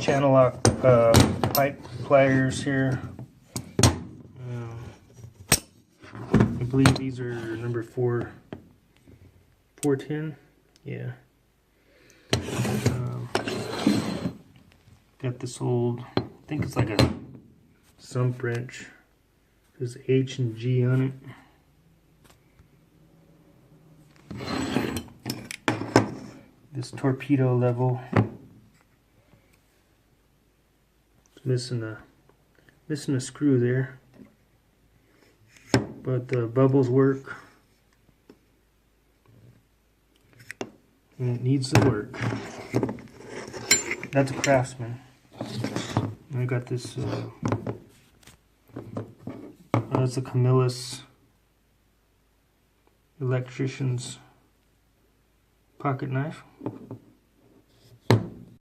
channel lock pipe pliers here. I believe these are number 410. Yeah. Got this old, I think it's like a Sump wrench. There's H and G on it. This torpedo level. It's missing a screw there. But the bubbles work. And it needs to work. That's a Craftsman. I got this, that's a Camillus electrician's pocket knife.